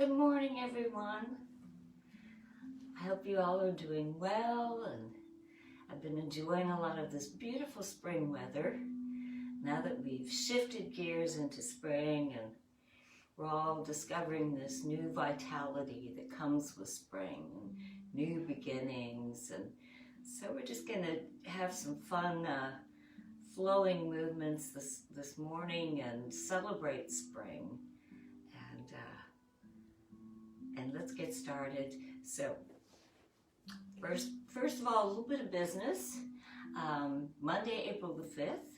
Good morning, everyone. I hope you all are doing well, and I've been enjoying a lot of this beautiful spring weather. Now that we've shifted gears into spring and we're all discovering this new vitality that comes with spring, and new beginnings, and so we're just going to have some fun flowing movements this morning and celebrate spring. And let's get started. So first of all, a little bit of business. Monday, April the 5th,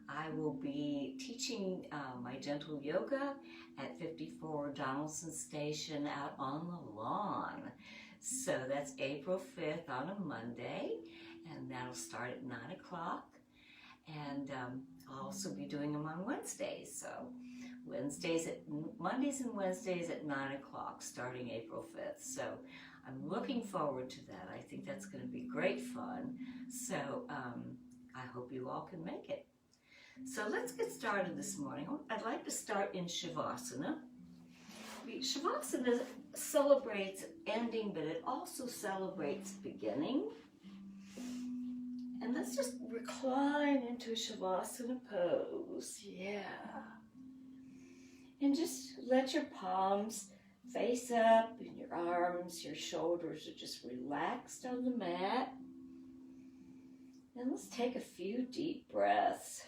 I will be teaching my gentle yoga at 54 Donaldson Station out on the lawn. So that's April 5th on a Monday, and that'll start at 9 o'clock. And I'll also be doing them on Wednesdays. So Mondays and Wednesdays at 9 o'clock starting April 5th. So I'm looking forward to that. I think that's going to be great fun. So I hope you all can make it. So let's get started this morning. I'd like to start in Shavasana. Shavasana celebrates ending, but it also celebrates beginning. And let's just recline into a Shavasana pose. Yeah. And just let your palms face up and your arms, your shoulders are just relaxed on the mat. And let's take a few deep breaths.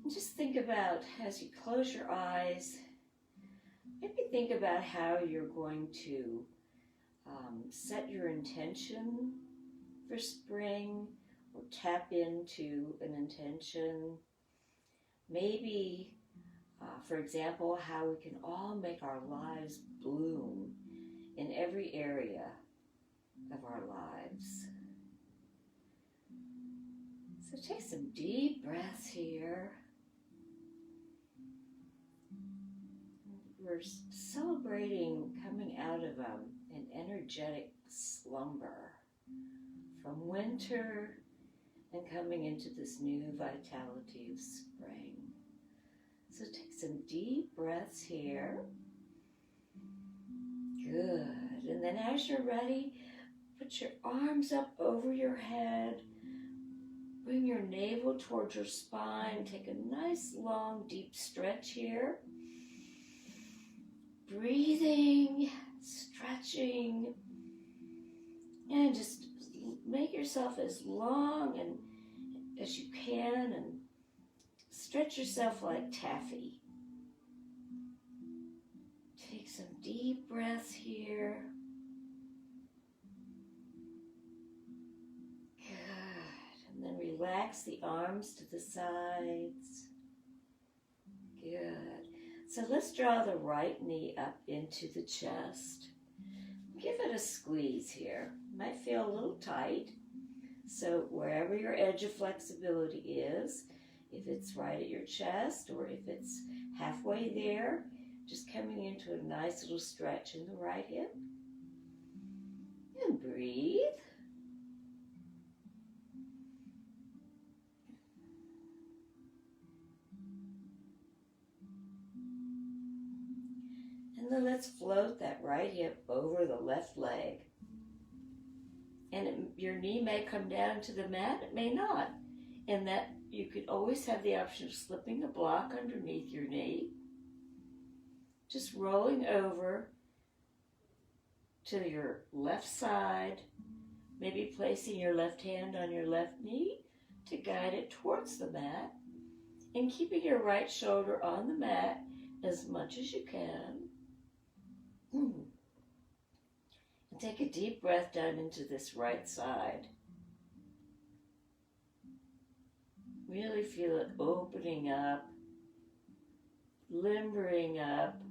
And just think about, as you close your eyes, maybe think about how you're going to set your intention for spring, or tap into an intention. Maybe, for example, how we can all make our lives bloom in every area of our lives. So take some deep breaths here. We're celebrating coming out of an energetic slumber from winter and coming into this new vitality of spring. So take some deep breaths here. Good. And then as you're ready, put your arms up over your head. Bring your navel towards your spine. Take a nice, long, deep stretch here. Breathing, stretching, and just make yourself as long and as you can, and stretch yourself like taffy. Take some deep breaths here. Good. And then relax the arms to the sides. Good. So let's draw the right knee up into the chest. Give it a squeeze here. Might feel a little tight. So wherever your edge of flexibility is, if it's right at your chest or if it's halfway there, just coming into a nice little stretch in the right hip. And breathe. And then let's float that right hip over the left leg. And your knee may come down to the mat, it may not. And that you could always have the option of slipping a block underneath your knee. Just rolling over to your left side, maybe placing your left hand on your left knee to guide it towards the mat, and keeping your right shoulder on the mat as much as you can. And take a deep breath down into this right side. Really feel it opening up, limbering up.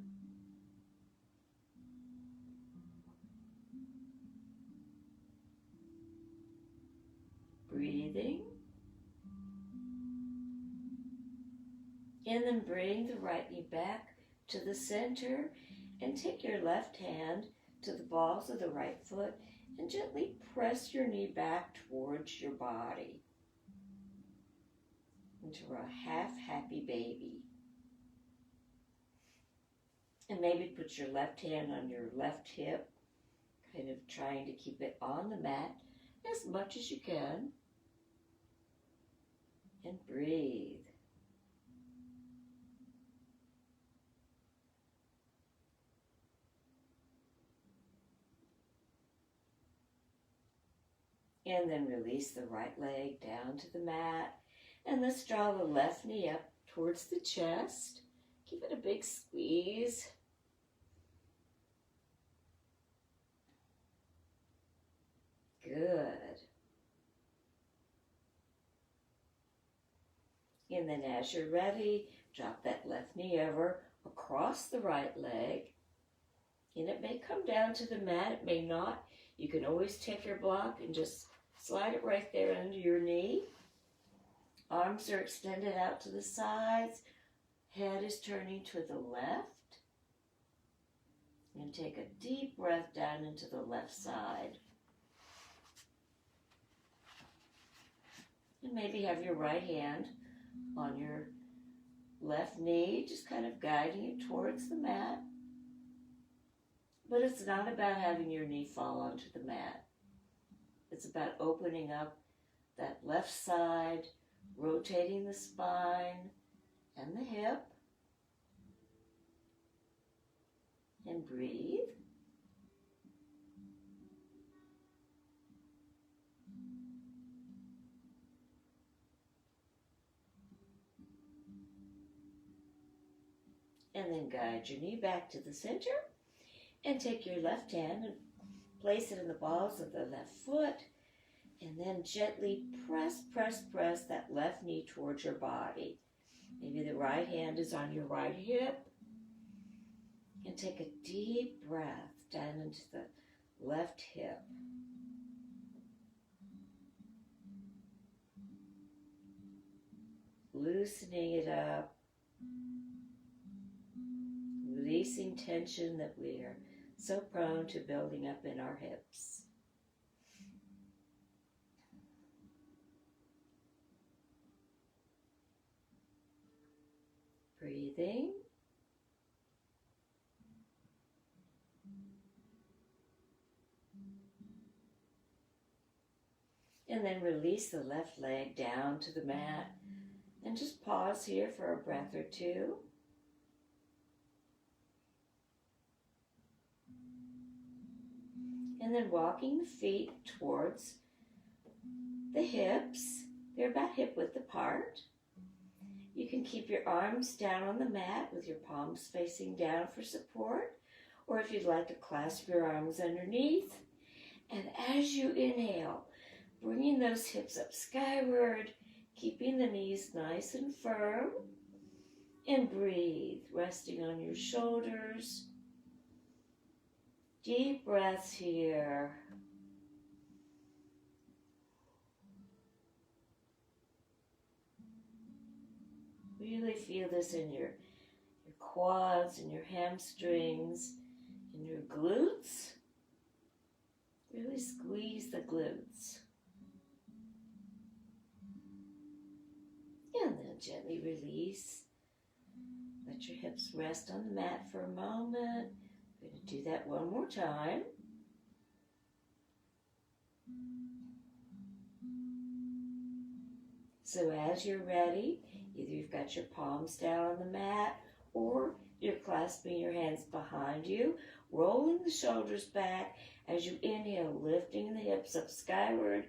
Breathing. And then bring the right knee back to the center and take your left hand to the balls of the right foot and gently press your knee back towards your body into a half happy baby. And maybe put your left hand on your left hip, kind of trying to keep it on the mat as much as you can. And breathe. And then release the right leg down to the mat. And let's draw the left knee up towards the chest. Give it a big squeeze. Good. And then as you're ready, drop that left knee over across the right leg. And it may come down to the mat, it may not. You can always take your block and just slide it right there under your knee. Arms are extended out to the sides. Head is turning to the left. And take a deep breath down into the left side. And maybe have your right hand on your left knee, just kind of guiding it towards the mat. But it's not about having your knee fall onto the mat. It's about opening up that left side, rotating the spine and the hip. And breathe. And then guide your knee back to the center. And take your left hand and place it in the balls of the left foot. And then gently press that left knee towards your body. Maybe the right hand is on your right hip. And take a deep breath down into the left hip. Loosening it up. Releasing tension that we are so prone to building up in our hips. Breathing. And then release the left leg down to the mat. And just pause here for a breath or two. And then walking the feet towards the hips. They're about hip width apart. You can keep your arms down on the mat with your palms facing down for support. Or if you'd like to clasp your arms underneath. And as you inhale, bringing those hips up skyward, keeping the knees nice and firm. And breathe, resting on your shoulders. Deep breaths here. Really feel this in your quads and your hamstrings and your glutes. Really squeeze the glutes. And then gently release. Let your hips rest on the mat for a moment. We're going to do that one more time. So as you're ready, either you've got your palms down on the mat or you're clasping your hands behind you, rolling the shoulders back as you inhale, lifting the hips up skyward,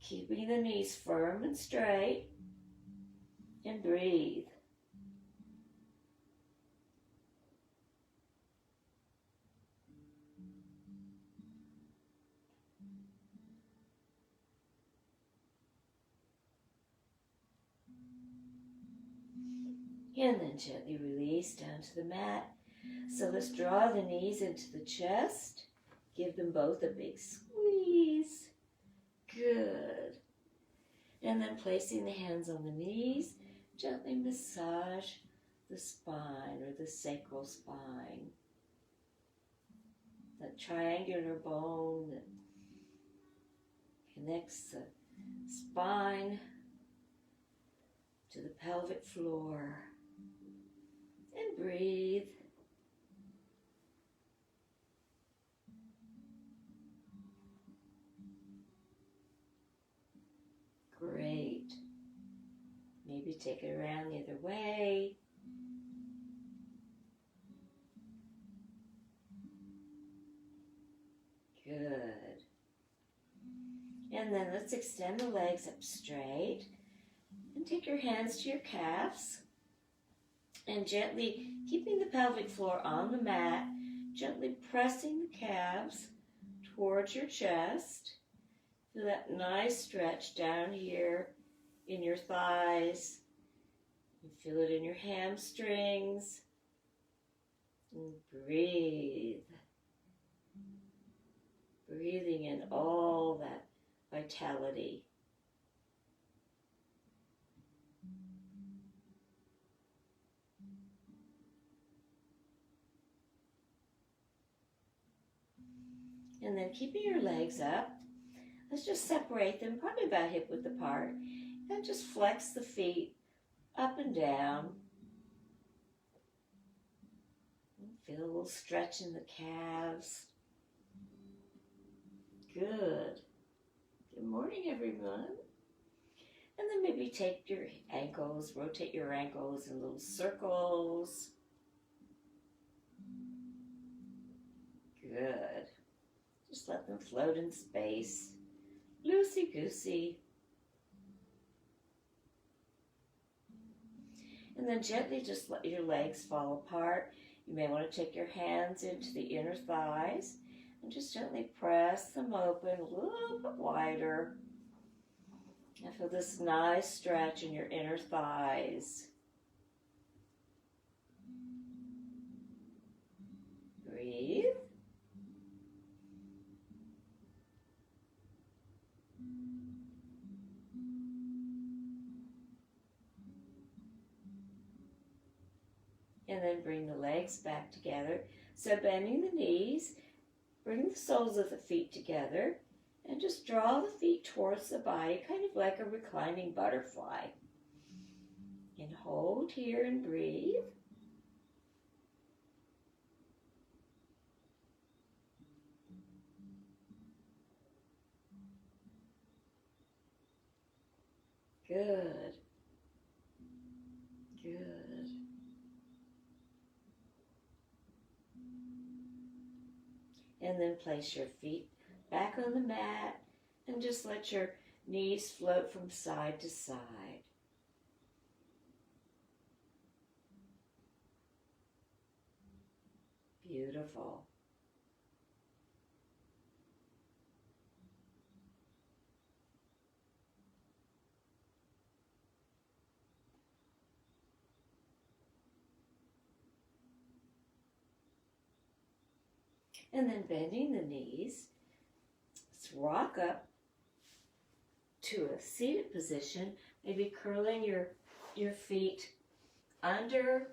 keeping the knees firm and straight, and breathe. And then gently release down to the mat. So let's draw the knees into the chest. Give them both a big squeeze. Good. And then placing the hands on the knees, gently massage the spine or the sacral spine. That triangular bone that connects the spine to the pelvic floor. And breathe. take it around the other way. Good. And then let's extend the legs up straight. And take your hands to your calves. And gently, keeping the pelvic floor on the mat, gently pressing the calves towards your chest. Feel that nice stretch down here in your thighs. And feel it in your hamstrings. And breathe. Breathing in all that vitality. And then keeping your legs up, let's just separate them, probably about hip width apart, and just flex the feet up and down. Feel a little stretch in the calves. Good. Good morning, everyone. And then maybe take your ankles, rotate your ankles in little circles. Good. Just let them float in space. Loosey-goosey. And then gently just let your legs fall apart. You may want to take your hands into the inner thighs and just gently press them open a little bit wider. And feel this nice stretch in your inner thighs. Breathe. And then bring the legs back together. So bending the knees, bring the soles of the feet together, and just draw the feet towards the body, kind of like a reclining butterfly. And hold here and breathe. Good. Good. And then place your feet back on the mat and just let your knees float from side to side. Beautiful. And then bending the knees, let's rock up to a seated position, maybe curling your feet under,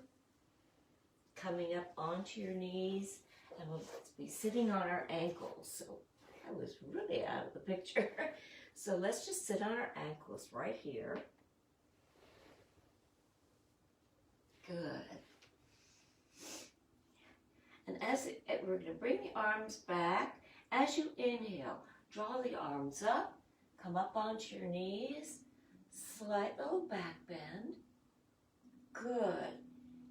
coming up onto your knees, and we'll be sitting on our ankles. So I was really out of the picture. So let's just sit on our ankles right here. Good. And we're going to bring the arms back. As you inhale, draw the arms up, come up onto your knees, slight little back bend. Good.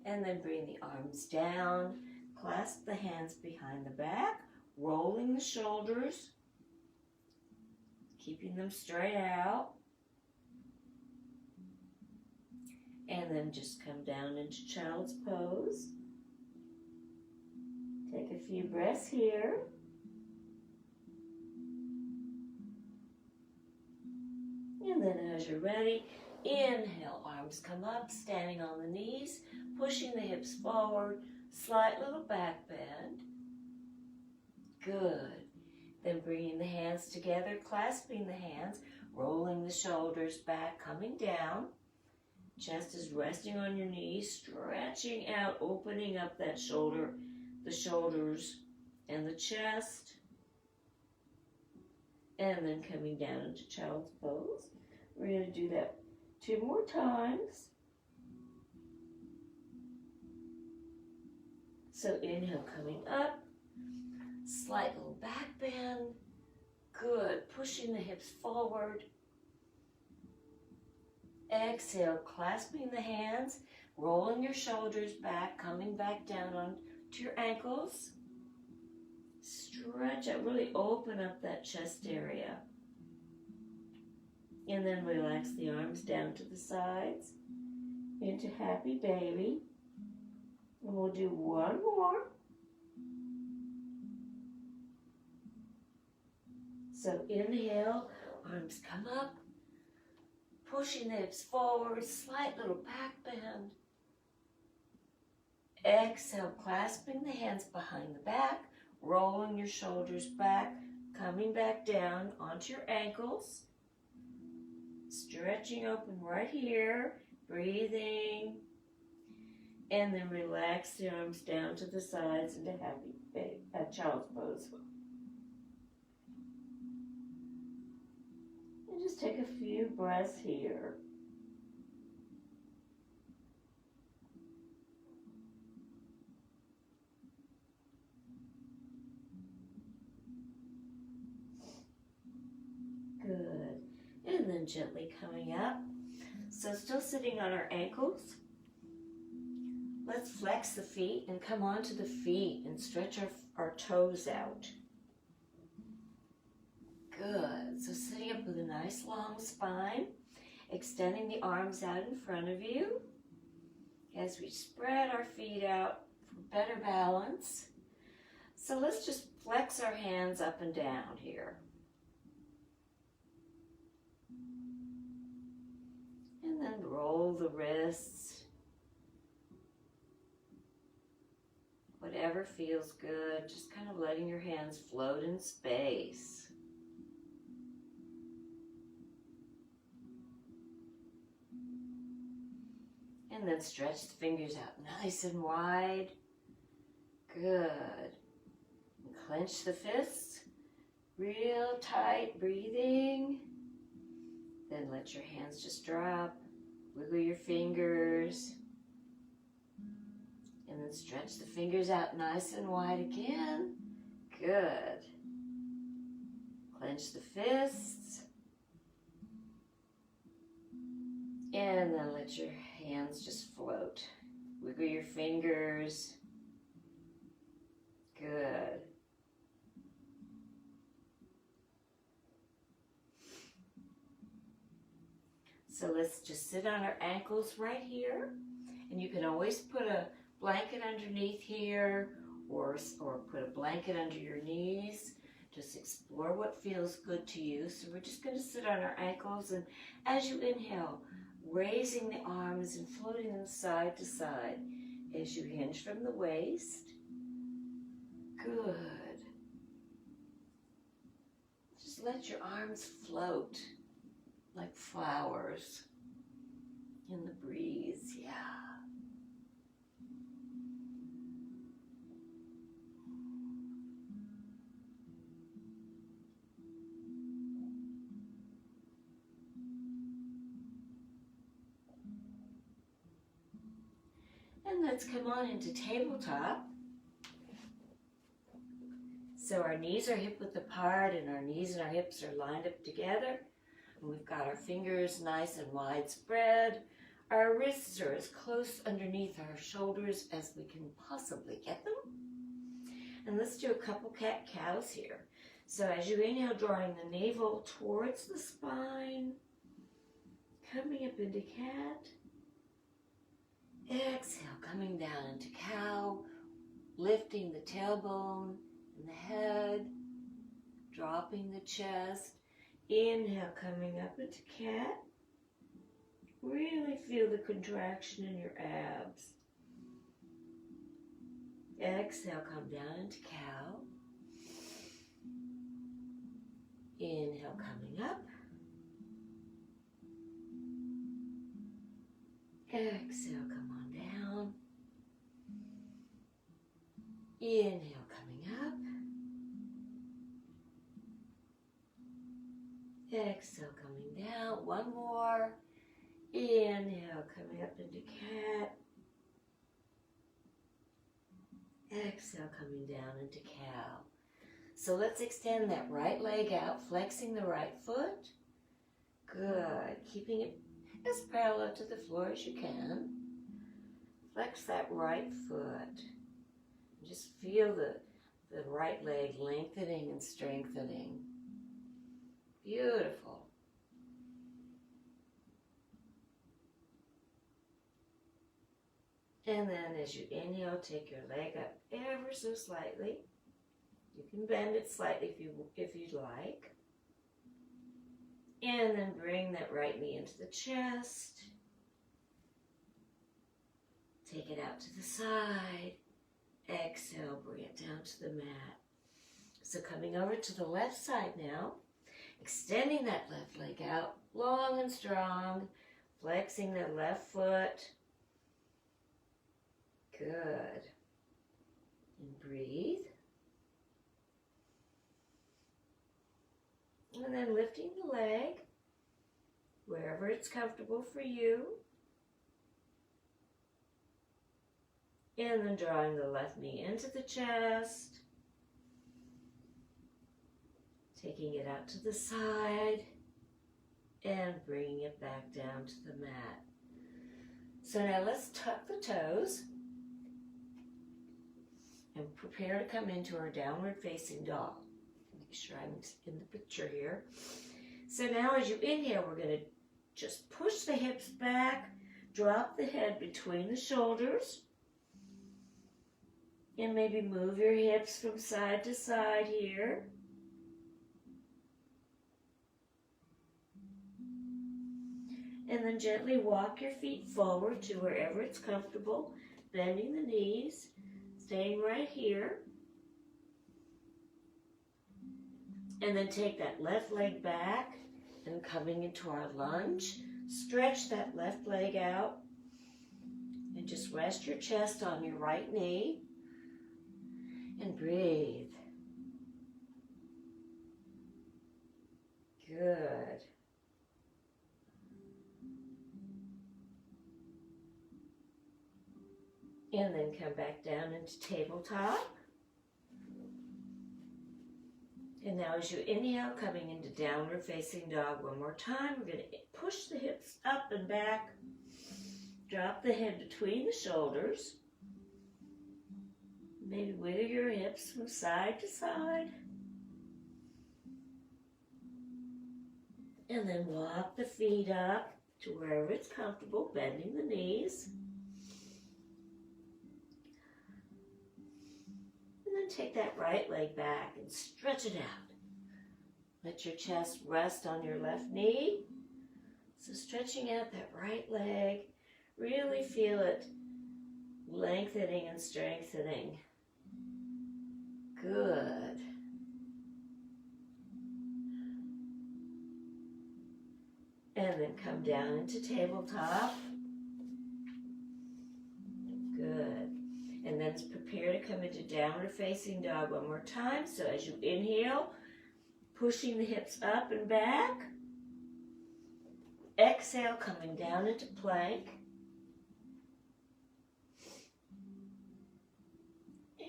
And then bring the arms down, clasp the hands behind the back, rolling the shoulders, keeping them straight out. And then just come down into child's pose. Take a few breaths here. And then as you're ready, inhale, arms come up, standing on the knees, pushing the hips forward, slight little back bend. Good. Then bringing the hands together, clasping the hands, rolling the shoulders back, coming down. Chest is resting on your knees, stretching out, opening up that shoulder, the shoulders and the chest. And then coming down into child's pose. We're going to do that 2 more times. So inhale, coming up, slight little back bend. Good, pushing the hips forward. Exhale, clasping the hands, rolling your shoulders back, coming back down onto your ankles. Stretch out, really open up that chest area. And then relax the arms down to the sides into happy baby. And we'll do one more. So inhale, arms come up, pushing the hips forward, slight little back bend. Exhale, clasping the hands behind the back, rolling your shoulders back, coming back down onto your ankles. Stretching open right here, breathing. And then relax the arms down to the sides into child's pose. And just take a few breaths here. Good. And then gently coming up. So still sitting on our ankles. Let's flex the feet and come onto the feet and stretch our toes out. Good. So sitting up with a nice long spine, extending the arms out in front of you as we spread our feet out for better balance. So let's just flex our hands up and down here. And then roll the wrists. Whatever feels good, just kind of letting your hands float in space. And then stretch the fingers out nice and wide. Good. And clench the fists. Real tight breathing. Then let your hands just drop. Wiggle your fingers. And then stretch the fingers out nice and wide again. Good. Clench the fists. And then let your hands just float. Wiggle your fingers. Good. So let's just sit on our ankles right here. And you can always put a blanket underneath here or put a blanket under your knees. Just explore what feels good to you. So we're just going to sit on our ankles, and as you inhale, raising the arms and floating them side to side as you hinge from the waist. Good. Just let your arms float like flowers in the breeze. Yeah. And let's come on into tabletop. So our knees are hip width apart and our knees and our hips are lined up together. And we've got our fingers nice and wide spread. Our wrists are as close underneath our shoulders as we can possibly get them. And let's do a couple cat-cows here. So as you inhale, drawing the navel towards the spine, coming up into cat. Exhale, coming down into cow, lifting the tailbone and the head, dropping the chest. Inhale, coming up into cat. Really feel the contraction in your abs. Exhale, come down into cow. Inhale, coming up. Exhale, come on down. Inhale, coming up. Exhale, coming down. One more. Inhale, coming up into cat. Exhale, coming down into cow. So let's extend that right leg out, flexing the right foot. Good. Keeping it as parallel to the floor as you can. Flex that right foot. Just feel the right leg lengthening and strengthening. Beautiful. And then as you inhale, take your leg up ever so slightly. You can bend it slightly if you'd like. And then bring that right knee into the chest. Take it out to the side. Exhale, bring it down to the mat. So coming over to the left side now. Extending that left leg out, long and strong. Flexing the left foot. Good. And breathe. And then lifting the leg wherever it's comfortable for you. And then drawing the left knee into the chest. Taking it out to the side. And bringing it back down to the mat. So now let's tuck the toes. And prepare to come into our downward facing dog. Make sure I'm in the picture here. So now as you inhale, we're going to just push the hips back, drop the head between the shoulders, and maybe move your hips from side to side here. And then gently walk your feet forward to wherever it's comfortable, bending the knees, staying right here. And then take that left leg back and coming into our lunge. Stretch that left leg out and just rest your chest on your right knee and breathe. Good. And then come back down into tabletop. And now as you inhale, coming into downward facing dog one more time, we're going to push the hips up and back. Drop the head between the shoulders. Maybe wiggle your hips from side to side. And then walk the feet up to wherever it's comfortable, bending the knees. And then take that right leg back and stretch it out. Let your chest rest on your left knee. So stretching out that right leg, really feel it lengthening and strengthening. Good. And then come down into tabletop. Good. And then prepare to come into downward facing dog one more time. So as you inhale, pushing the hips up and back. Exhale, coming down into plank.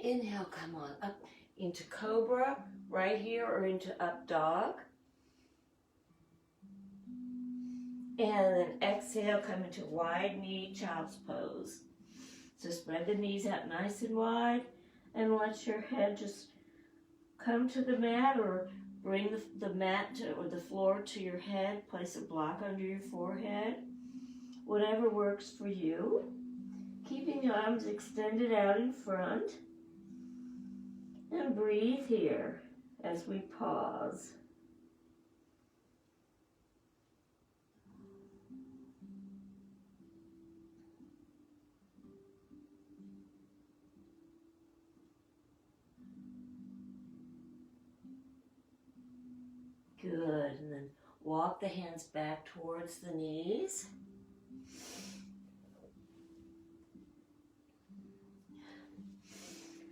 Inhale, come on up into cobra, right here, or into up dog. And then exhale, come into wide knee child's pose. So spread the knees out nice and wide and let your head just come to the mat, or bring the mat or the floor to your head. Place a block under your forehead. Whatever works for you. Keeping your arms extended out in front. And breathe here as we pause. Good, and then walk the hands back towards the knees.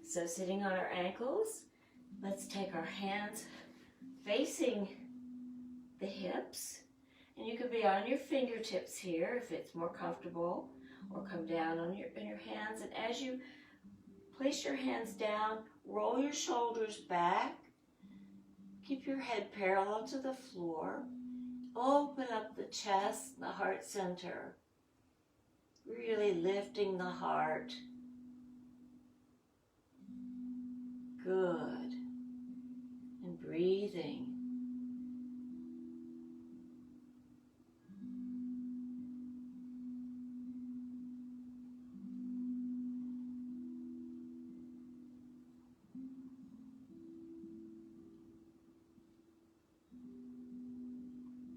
So sitting on our ankles, let's take our hands facing the hips. And you could be on your fingertips here if it's more comfortable, or come down on your hands. And as you place your hands down, roll your shoulders back. Keep your head parallel to the floor. open up the chest, the heart center. Really lifting the heart. Good. And breathing.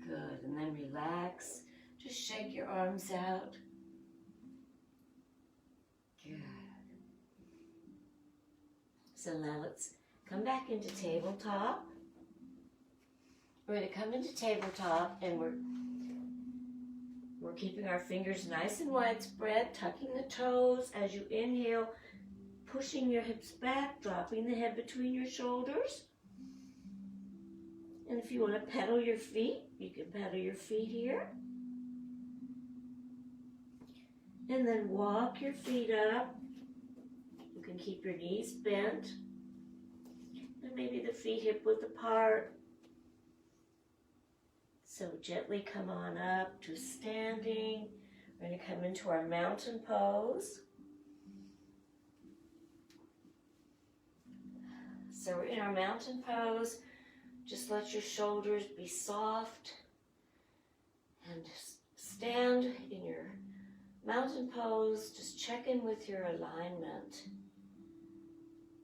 Good. And then relax. Just shake your arms out. Good. So now let's come back into tabletop. We're going to come into tabletop and we're keeping our fingers nice and widespread, tucking the toes as you inhale, pushing your hips back, dropping the head between your shoulders. And if you want to pedal your feet, you can pedal your feet here. And then walk your feet up. You can keep your knees bent. And maybe the feet hip width apart. So gently come on up to standing. We're going to come into our mountain pose. So we're in our mountain pose. Just let your shoulders be soft. And stand in your mountain pose. Just check in with your alignment.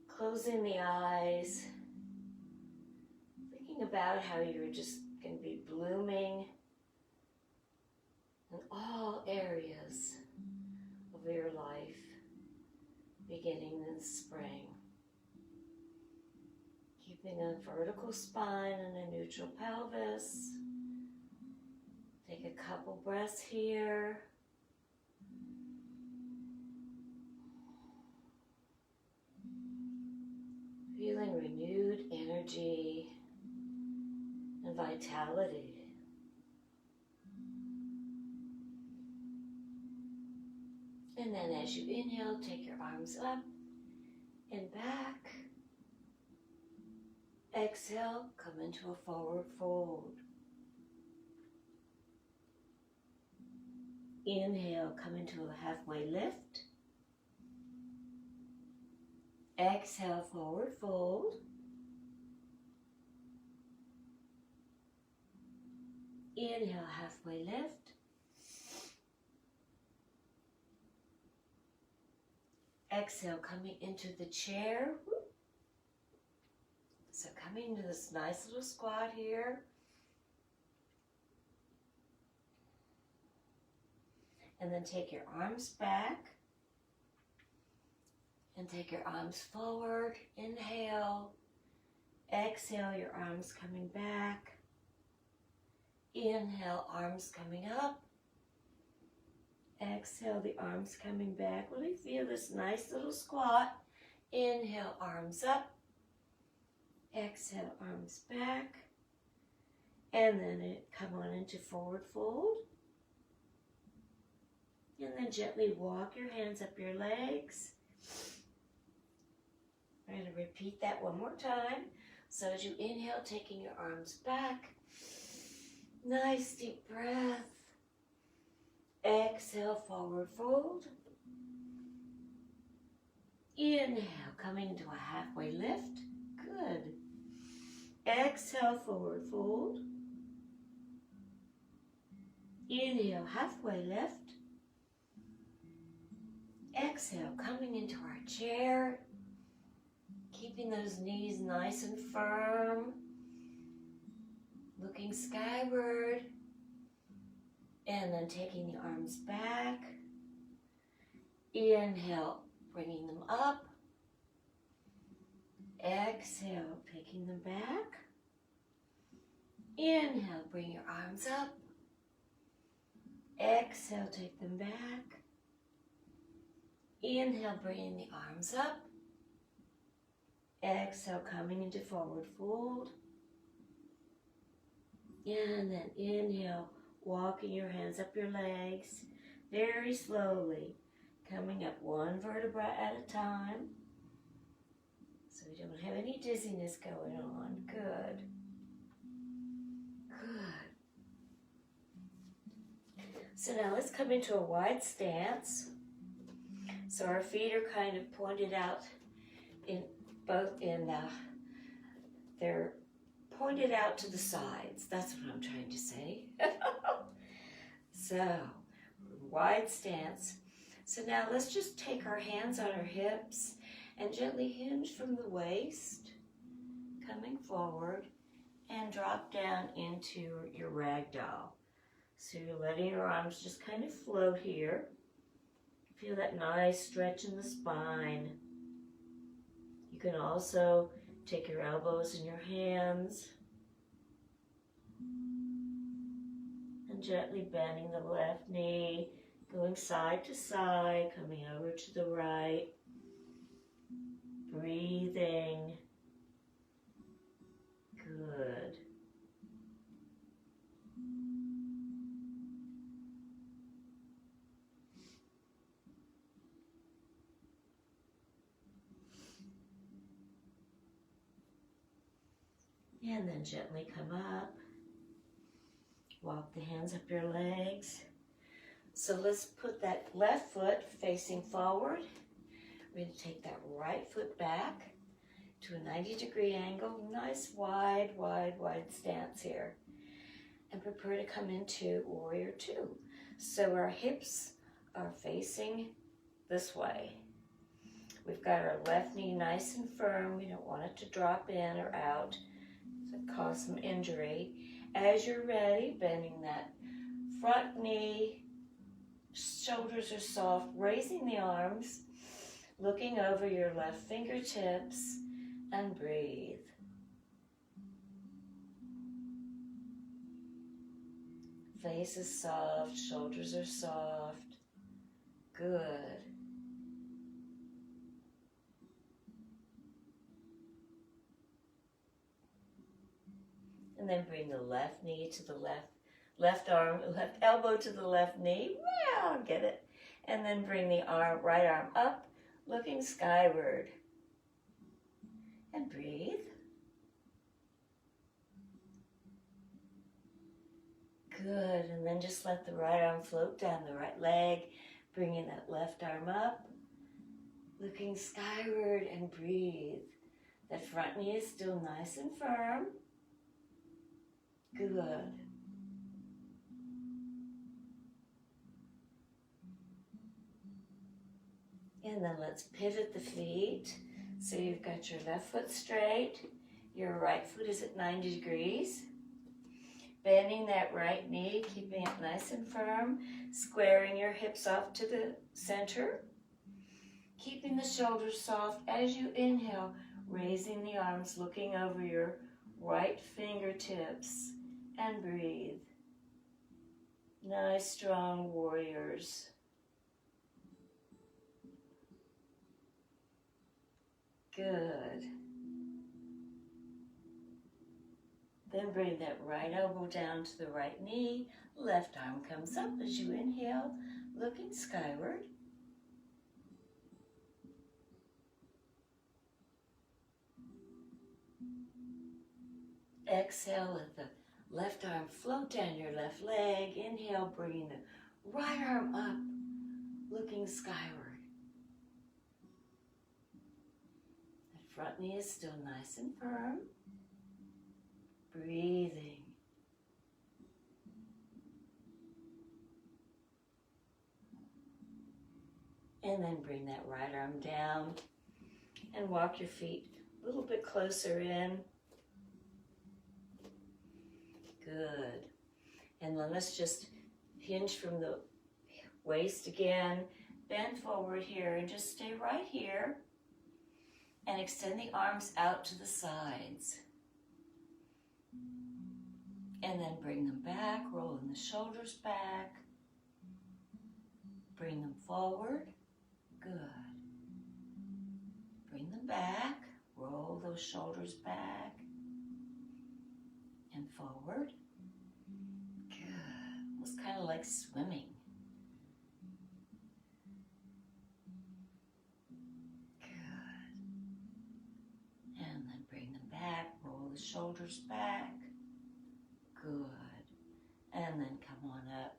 Closing the eyes. Thinking about how you're just going to be blooming in all areas of your life, beginning in spring. Keeping a vertical spine and a neutral pelvis. Take a couple breaths here. Feeling renewed energy and vitality. And then as you inhale, take your arms up and back. Exhale, come into a forward fold. Inhale, come into a halfway lift. Exhale, forward fold. Inhale, halfway lift. Exhale, coming into the chair. So coming to this nice little squat here. And then take your arms back. And take your arms forward. Inhale. Exhale, your arms coming back. Inhale, arms coming up. Exhale, the arms coming back. Really feel this nice little squat. Inhale, arms up. Exhale, arms back. And then come on into forward fold. And then gently walk your hands up your legs. We're going to repeat that one more time. So as you inhale, taking your arms back. Nice deep breath. Exhale, forward fold. Inhale, coming into a halfway lift. Good. Exhale, forward fold. Inhale, halfway lift. Exhale, coming into our chair. Keeping those knees nice and firm. Looking skyward. And then taking the arms back. Inhale, bringing them up. Exhale, taking them back. Inhale, bring your arms up. Exhale, take them back. Inhale, bringing the arms up. Exhale, coming into forward fold. And then inhale, walking your hands up your legs very slowly, coming up one vertebra at a time so we don't have any dizziness going on. Good. Good. So now let's come into a wide stance. So our feet are kind of pointed out they're pointed out to the sides. That's what I'm trying to say. So, wide stance. So now let's just take our hands on our hips and gently hinge from the waist, coming forward, and drop down into your ragdoll. So you're letting your arms just kind of float here. Feel that nice stretch in the spine. You can also take your elbows in your hands and gently bending the left knee, going side to side, coming over to the right, breathing. Good. And then gently come up. Walk the hands up your legs. So let's put that left foot facing forward. We're going to take that right foot back to a 90-degree angle. Nice wide stance here. And prepare to come into Warrior Two. So our hips are facing this way. We've got our left knee nice and firm. We don't want it to drop in or out, so cause some injury. As you're ready, bending that front knee, shoulders are soft, raising the arms, looking over your left fingertips, and breathe. Face is soft, shoulders are soft. Good. And then bring the left knee to the left arm, left elbow to the left knee. Wow, get it. And then bring the right arm up, looking skyward. And breathe. Good. And then just let the right arm float down the right leg, bringing that left arm up, looking skyward, and breathe. That front knee is still nice and firm. Good. And then let's pivot the feet. So you've got your left foot straight, your right foot is at 90 degrees. Bending that right knee, keeping it nice and firm, squaring your hips off to the center. Keeping the shoulders soft as you inhale, raising the arms, looking over your right fingertips, and breathe. Nice, strong warriors. Good. Then bring that right elbow down to the right knee. Left arm comes up as you inhale, looking skyward. Exhale, let the left arm float down your left leg. Inhale, bringing the right arm up, looking skyward. The front knee is still nice and firm. Breathing. And then bring that right arm down and walk your feet a little bit closer in. Good. And then let's just hinge from the waist again. Bend forward here and just stay right here. And extend the arms out to the sides. And then bring them back, rolling the shoulders back. Bring them forward. Good. Bring them back, roll those shoulders back and forward. Good. Almost kind of like swimming. Good. And then bring them back, roll the shoulders back. Good. And then come on up.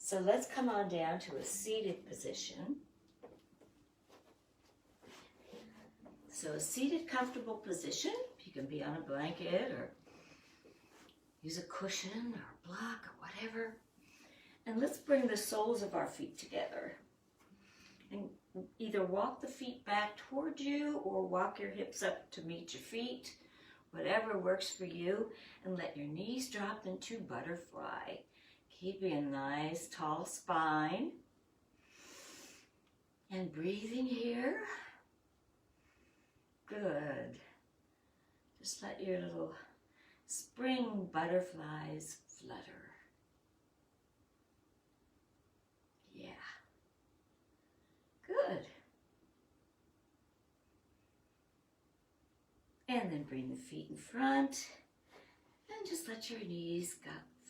So let's come on down to a seated position. So a seated, comfortable position. You can be on a blanket or use a cushion or a block or whatever. And let's bring the soles of our feet together. And either walk the feet back toward you or walk your hips up to meet your feet. Whatever works for you. And let your knees drop into butterfly. Keeping a nice tall spine. And breathing here. Good. Just let your little spring butterflies flutter. Yeah. Good. And then bring the feet in front and just let your knees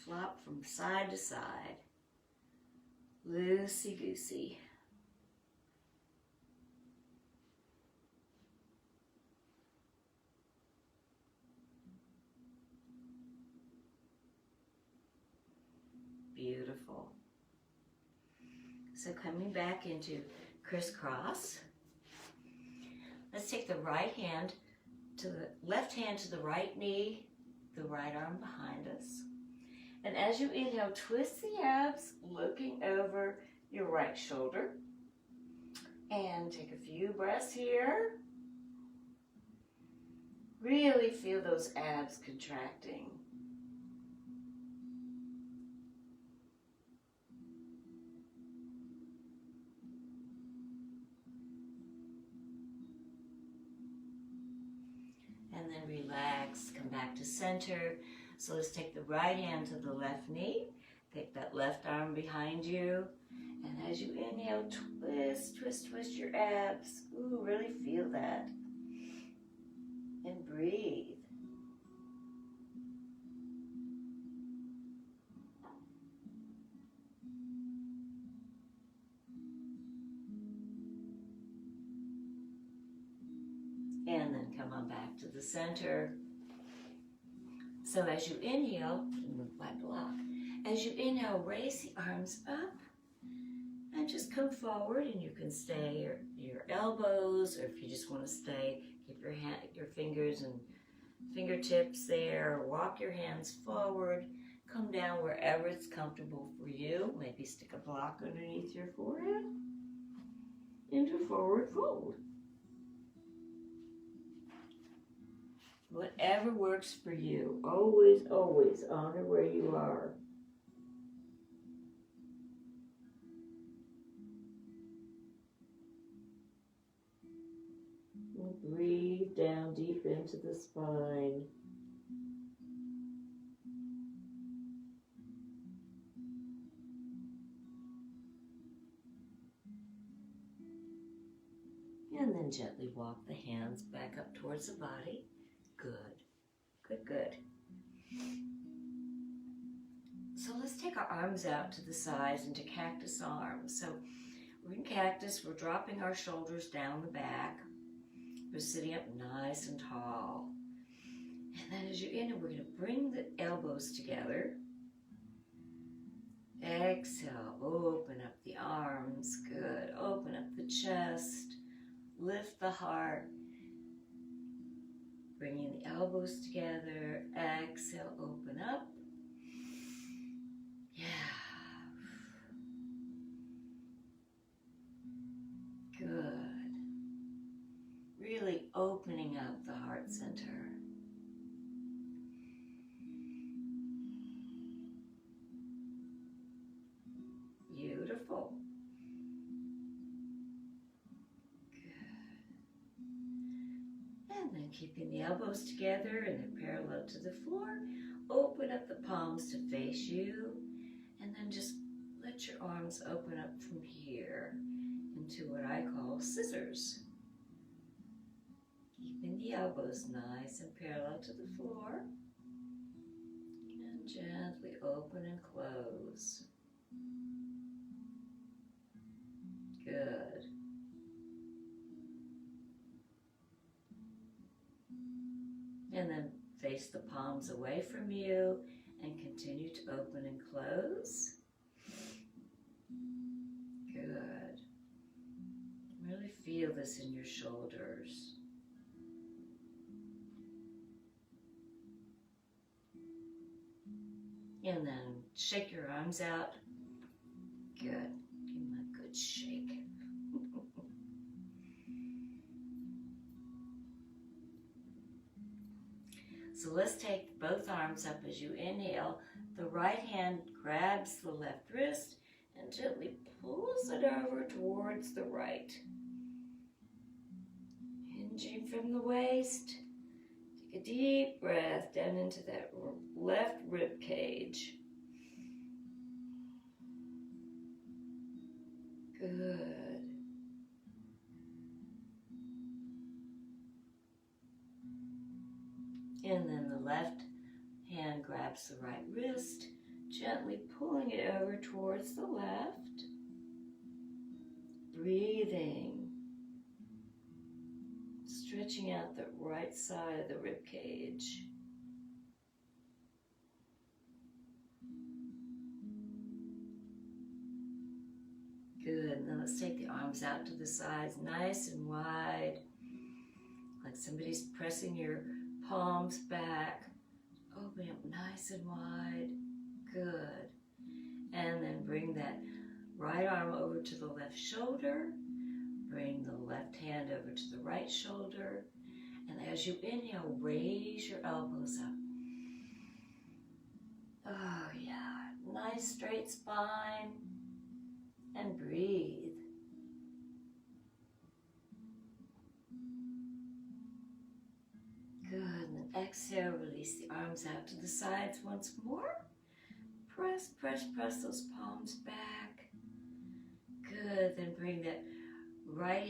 flop from side to side. Loosey-goosey. Beautiful. So coming back into crisscross, let's take the right hand to the left hand to the right knee, the right arm behind us. And as you inhale, twist the abs, looking over your right shoulder. And take a few breaths here. Really feel those abs contracting. And then relax, come back to center. So let's take the right hand to the left knee. Take that left arm behind you. And as you inhale, twist, twist, twist your abs. Ooh, really feel that. And breathe. And then come on back to the center. So as you inhale, move my block. As you inhale, raise the arms up and just come forward, and you can stay your elbows, or if you just want to stay, keep your fingers and fingertips there. Walk your hands forward. Come down wherever it's comfortable for you. Maybe stick a block underneath your forehead. Into forward fold. Whatever works for you. Always, always honor where you are. And breathe down deep into the spine. And then gently walk the hands back up towards the body. Good, good, good. So let's take our arms out to the sides into cactus arms. So we're in cactus, we're dropping our shoulders down the back. We're sitting up nice and tall. And then as you inhale, we're going to bring the elbows together. Exhale, open up the arms. Good. Open up the chest. Lift the heart. Bringing the elbows together. Exhale, open up. Yeah. Good. Really opening up the heart center. Beautiful. And then keeping the elbows together and they're parallel to the floor. Open up the palms to face you. And then just let your arms open up from here into what I call scissors. Keeping the elbows nice and parallel to the floor. And gently open and close. Good. And then face the palms away from you and continue to open and close. feel this in your shoulders. And then shake your arms out. Good. Give them a good shake. So let's take both arms up as you inhale. The right hand grabs the left wrist and gently pulls it over towards the right. Hinging from the waist. Take a deep breath down into that left rib cage. Good. And then the left hand grabs the right wrist, gently pulling it over towards the left. Breathing. Stretching out the right side of the rib cage. Good. Now let's take the arms out to the sides, nice and wide, like somebody's pressing your palms back. Open up nice and wide. Good. And then bring that right arm over to the left shoulder. Bring the left hand over to the right shoulder. And as you inhale, raise your elbows up. Oh yeah. Nice straight spine. And breathe. Good. And then exhale, release the arms out to the sides once more. Press, press, press those palms back. Good. Then bring that left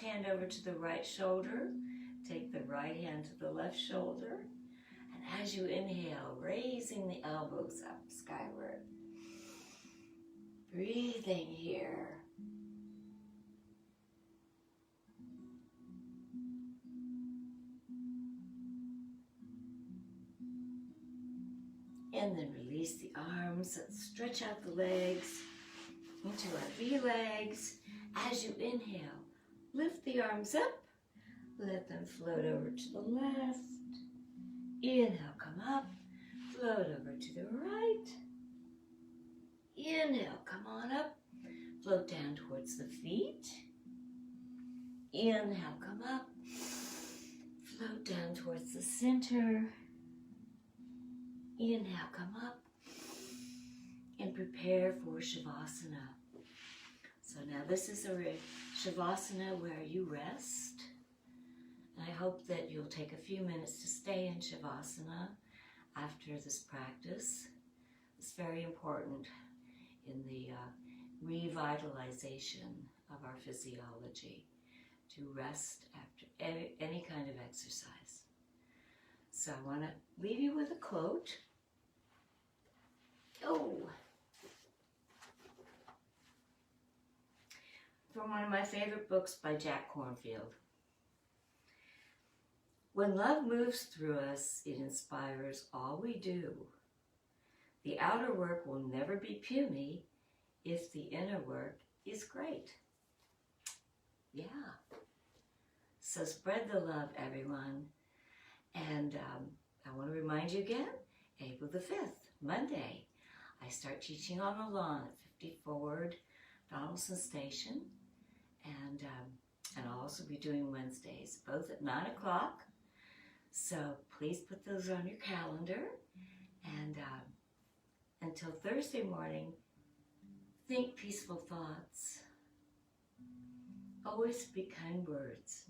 hand over to the right shoulder. Take the right hand to the left shoulder. And as you inhale, raising the elbows up skyward. Breathing here. And then release the arms, stretch out the legs into our V-legs. As you inhale, lift the arms up, let them float over to the left. Inhale, come up, float over to the right. Inhale, come on up, float down towards the feet. Inhale, come up, float down towards the center. Inhale, come up, and prepare for Shavasana. So now this is a Shavasana where you rest. And I hope that you'll take a few minutes to stay in Shavasana after this practice. It's very important in the revitalization of our physiology to rest after any kind of exercise. So I want to leave you with a quote. From one of my favorite books by Jack Kornfield. When love moves through us, it inspires all we do. The outer work will never be puny if the inner work is great. Yeah. So spread the love, everyone. And I want to remind you again, April the 5th, Monday, I start teaching on the lawn at 50 Forward Donaldson Station. And I'll also be doing Wednesdays, both at 9 o'clock. So please put those on your calendar. And until Thursday morning, think peaceful thoughts. Always speak kind words.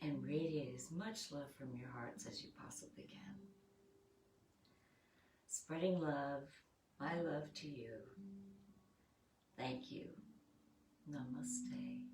And radiate as much love from your hearts as you possibly can. Spreading love, my love to you. Thank you. Namaste.